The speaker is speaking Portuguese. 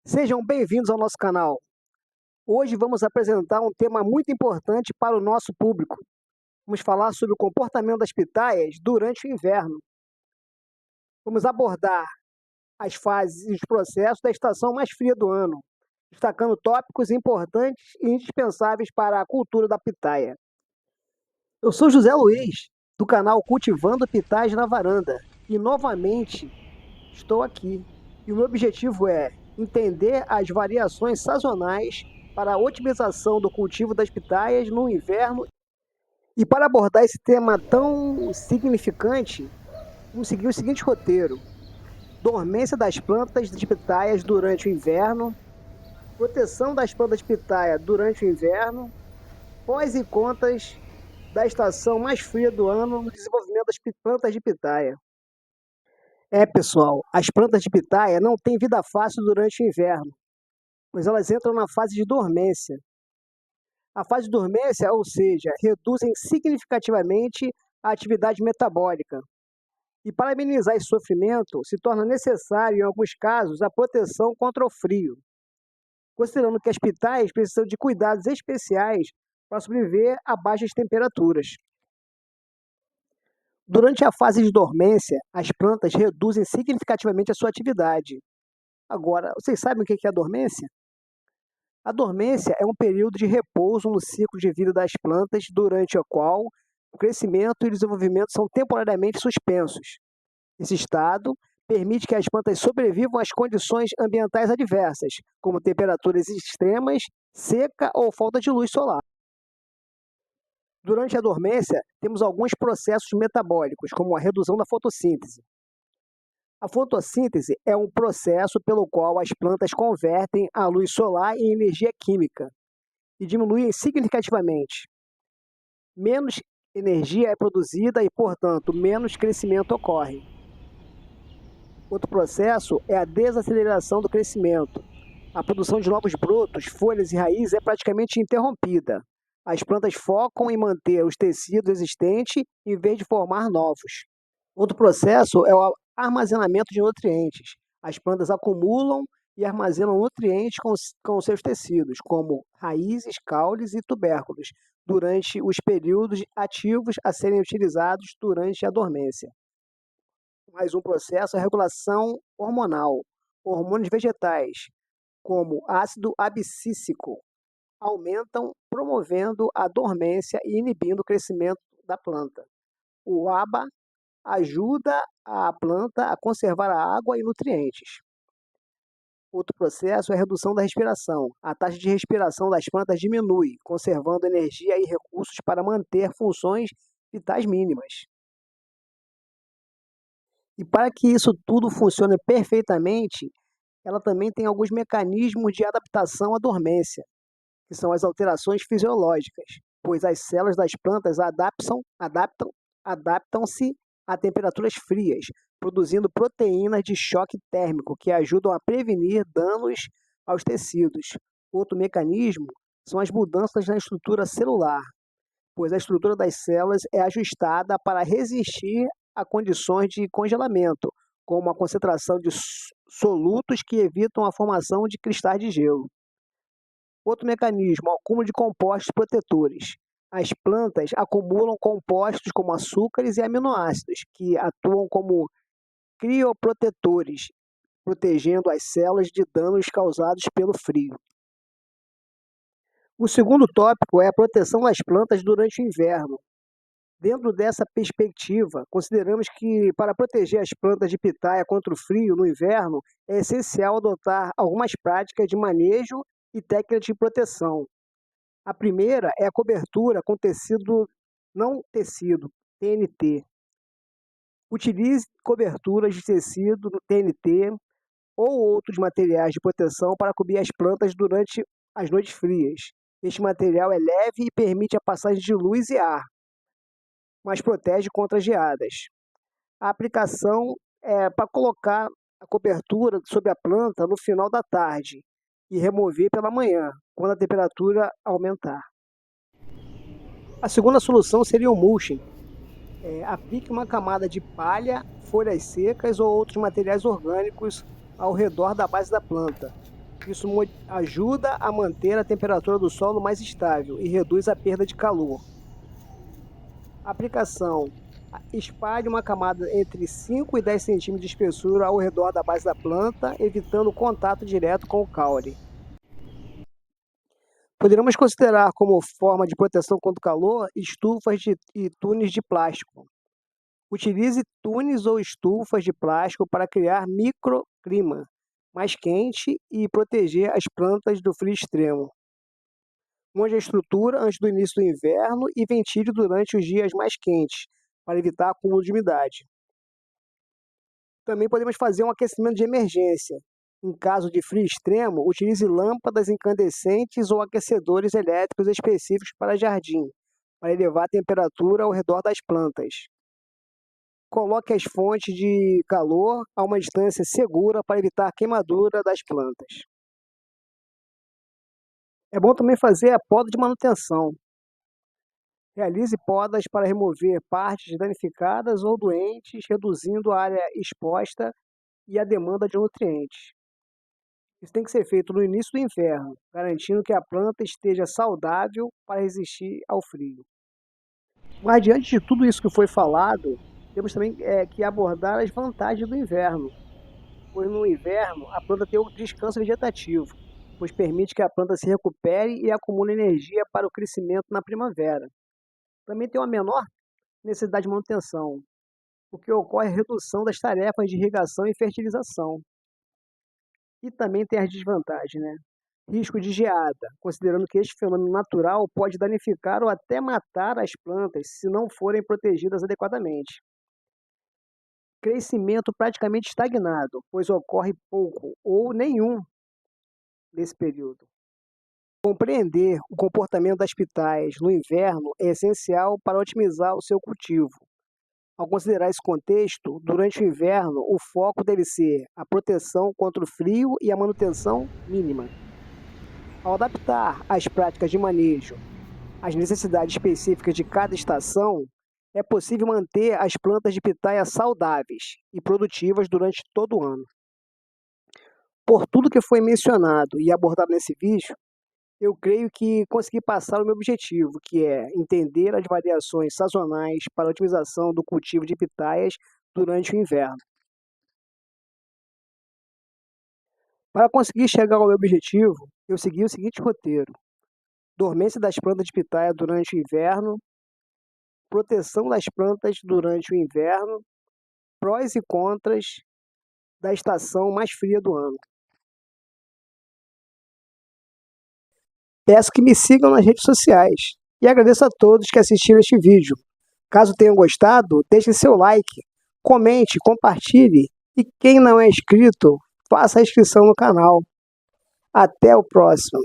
Sejam bem-vindos ao nosso canal. Hoje vamos apresentar um tema muito importante para o nosso público. Vamos falar sobre o comportamento das pitaias durante o inverno. Vamos abordar as fases e os processos da estação mais fria do ano, destacando tópicos importantes e indispensáveis para a cultura da pitaia. Eu sou José Luiz, do canal Cultivando Pitaias na Varanda, e novamente estou aqui. E o meu objetivo é entender as variações sazonais para a otimização do cultivo das pitaias no inverno. E para abordar esse tema tão significante, vamos seguir o seguinte roteiro: dormência das plantas de pitaias durante o inverno, proteção das plantas de pitaia durante o inverno, pós e contras da estação mais fria do ano no desenvolvimento das plantas de pitaia. Pessoal, as plantas de pitaia não têm vida fácil durante o inverno, pois elas entram na fase de dormência. A fase de dormência, ou seja, reduzem significativamente a atividade metabólica. E para amenizar esse sofrimento, se torna necessário, em alguns casos, a proteção contra o frio, considerando que as pitaias precisam de cuidados especiais para sobreviver a baixas temperaturas. Durante a fase de dormência, as plantas reduzem significativamente a sua atividade. Agora, vocês sabem o que é a dormência? A dormência é um período de repouso no ciclo de vida das plantas, durante o qual o crescimento e o desenvolvimento são temporariamente suspensos. Esse estado permite que as plantas sobrevivam às condições ambientais adversas, como temperaturas extremas, seca ou falta de luz solar. Durante a dormência, temos alguns processos metabólicos, como a redução da fotossíntese. A fotossíntese é um processo pelo qual as plantas convertem a luz solar em energia química e diminuem significativamente. Menos energia é produzida e, portanto, menos crescimento ocorre. Outro processo é a desaceleração do crescimento. A produção de novos brotos, folhas e raízes é praticamente interrompida. As plantas focam em manter os tecidos existentes em vez de formar novos. Outro processo é o armazenamento de nutrientes. As plantas acumulam e armazenam nutrientes com seus tecidos, como raízes, caules e tubérculos, durante os períodos ativos a serem utilizados durante a dormência. Mais um processo é a regulação hormonal. Hormônios vegetais, como ácido abscíssico, aumentam, promovendo a dormência e inibindo o crescimento da planta. O ABA ajuda a planta a conservar a água e nutrientes. Outro processo é a redução da respiração. A taxa de respiração das plantas diminui, conservando energia e recursos para manter funções vitais mínimas. E para que isso tudo funcione perfeitamente, ela também tem alguns mecanismos de adaptação à dormência, que são as alterações fisiológicas, pois as células das plantas adaptam-se a temperaturas frias, produzindo proteínas de choque térmico que ajudam a prevenir danos aos tecidos. Outro mecanismo são as mudanças na estrutura celular, pois a estrutura das células é ajustada para resistir a condições de congelamento, como a concentração de solutos que evitam a formação de cristais de gelo. Outro mecanismo é o acúmulo de compostos protetores. As plantas acumulam compostos como açúcares e aminoácidos, que atuam como crioprotetores, protegendo as células de danos causados pelo frio. O segundo tópico é a proteção das plantas durante o inverno. Dentro dessa perspectiva, consideramos que, para proteger as plantas de pitaia contra o frio no inverno, é essencial adotar algumas práticas de manejo e técnicas de proteção. A primeira é a cobertura com tecido não tecido, TNT. Utilize coberturas de tecido TNT ou outros materiais de proteção para cobrir as plantas durante as noites frias. Este material é leve e permite a passagem de luz e ar, mas protege contra geadas. A aplicação é para colocar a cobertura sobre a planta no final da tarde e remover pela manhã, quando a temperatura aumentar. A segunda solução seria o mulching. Aplique uma camada de palha, folhas secas ou outros materiais orgânicos ao redor da base da planta. Isso ajuda a manter a temperatura do solo mais estável e reduz a perda de calor. Aplicação: espalhe uma camada entre 5 e 10 centímetros de espessura ao redor da base da planta, evitando contato direto com o caule. Poderíamos considerar como forma de proteção contra o calor estufas e túneis de plástico. Utilize túneis ou estufas de plástico para criar microclima mais quente e proteger as plantas do frio extremo. Monte a estrutura antes do início do inverno e ventile durante os dias mais quentes, para evitar acúmulo de umidade. Também podemos fazer um aquecimento de emergência. Em caso de frio extremo, utilize lâmpadas incandescentes ou aquecedores elétricos específicos para jardim, para elevar a temperatura ao redor das plantas. Coloque as fontes de calor a uma distância segura para evitar a queimadura das plantas. É bom também fazer a poda de manutenção. Realize podas para remover partes danificadas ou doentes, reduzindo a área exposta e a demanda de nutrientes. Isso tem que ser feito no início do inverno, garantindo que a planta esteja saudável para resistir ao frio. Mas diante de tudo isso que foi falado, temos também que abordar as vantagens do inverno, pois no inverno a planta tem um descanso vegetativo, pois permite que a planta se recupere e acumule energia para o crescimento na primavera. Também tem uma menor necessidade de manutenção, o que ocorre a redução das tarefas de irrigação e fertilização. E também tem as desvantagens, né? Risco de geada, considerando que este fenômeno natural pode danificar ou até matar as plantas se não forem protegidas adequadamente. Crescimento praticamente estagnado, pois ocorre pouco ou nenhum nesse período. Compreender o comportamento das pitaias no inverno é essencial para otimizar o seu cultivo. Ao considerar esse contexto, durante o inverno, o foco deve ser a proteção contra o frio e a manutenção mínima. Ao adaptar as práticas de manejo às necessidades específicas de cada estação, é possível manter as plantas de pitaia saudáveis e produtivas durante todo o ano. Por tudo que foi mencionado e abordado nesse vídeo, eu creio que consegui passar o meu objetivo, que é entender as variações sazonais para a otimização do cultivo de pitaias durante o inverno. Para conseguir chegar ao meu objetivo, eu segui o seguinte roteiro: dormência das plantas de pitaia durante o inverno, proteção das plantas durante o inverno, prós e contras da estação mais fria do ano. Peço que me sigam nas redes sociais e agradeço a todos que assistiram este vídeo. Caso tenham gostado, deixe seu like, comente, compartilhe e quem não é inscrito, faça a inscrição no canal. Até o próximo!